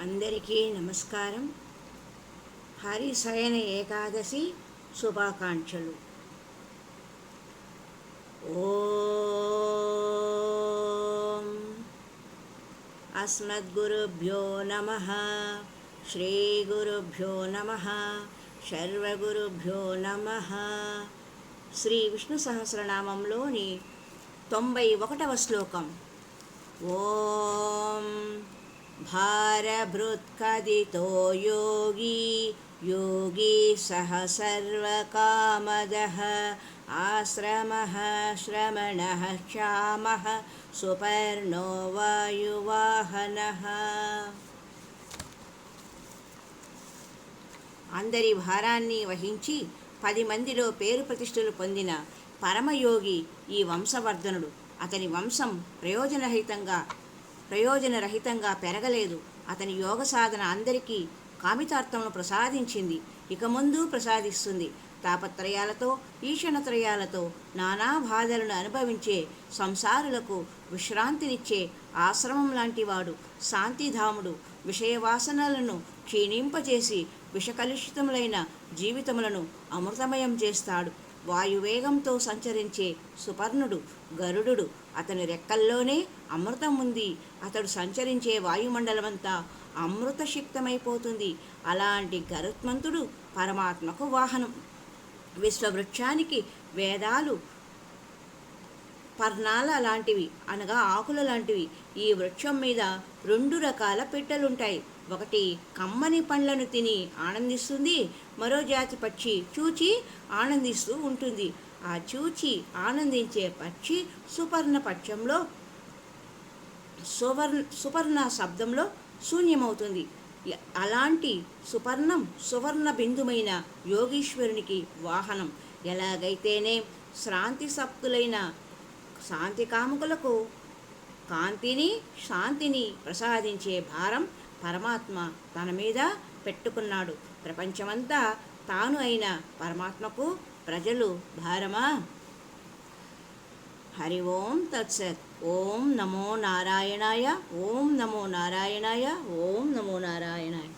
అందరికీ నమస్కారం. హరిశయన ఏకాదశి శుభాకాంక్షలు. ఓం అస్మద్గురుభ్యో నమః. శ్రీ గురుభ్యో నమః. సర్వగురుభ్యో నమః. శ్రీ విష్ణు సహస్రనామంలోని 91వ శ్లోకం. ఓం भारभृत्कदितो योगी योगी सह सर्वकामदः आश्रमः श्रमणः क्षामः सुपर्णो वायुवाहनः. అందరి భారాన్ని వహించి 10 మందిలో పేరు ప్రతిష్టలు పొందిన పరమయోగి ఈ వంశవర్ధనుడు. అతని వంశం ప్రయోజనరహితంగా పెరగలేదు. అతని యోగ సాధన అందరికీ కామితార్థమును ప్రసాదించింది, ఇక ముందు ప్రసాదిస్తుంది. తాపత్రయాలతో ఈషణత్రయాలతో నానా బాధలను అనుభవించే సంసారులకు విశ్రాంతినిచ్చే ఆశ్రమం లాంటివాడు. శాంతిధాముడు. విషయవాసనలను క్షీణింపజేసి విషకలుషితములైన జీవితములను అమృతమయం చేస్తాడు. వాయువేగంతో సంచరించే సుపర్ణుడు గరుడు. అతని రెక్కల్లోనే అమృతం ఉంది. అతడు సంచరించే వాయుమండలమంతా అమృతశిక్తమైపోతుంది. అలాంటి గరుత్మంతుడు పరమాత్మకు వాహనం. విశ్వవృక్షానికి వేదాలు పర్ణాల లాంటివి, అనగా ఆకుల లాంటివి. ఈ వృక్షం మీద 2 రకాల పిట్టలుంటాయి. ఒకటి కమ్మని పండ్లను తిని ఆనందిస్తుంది, మరో జాతి పక్షి చూచి ఆనందిస్తూ ఉంటుంది. ఆ చూచి ఆనందించే పక్షి సుపర్ణ శబ్దంలో శూన్యమవుతుంది. అలాంటి సువర్ణ బిందుమైన యోగీశ్వరునికి వాహనం. ఎలాగైతేనే శాంతి కాముకులకు శాంతిని ప్రసాదించే భారం పరమాత్మ తన మీద పెట్టుకున్నాడు. ప్రపంచమంతా తాను అయిన పరమాత్మకు ప్రజలు భారమా? హరి ఓం తత్సత్. ఓం నమో నారాయణాయ. ఓం నమో నారాయణాయ. ఓం నమో నారాయణాయ.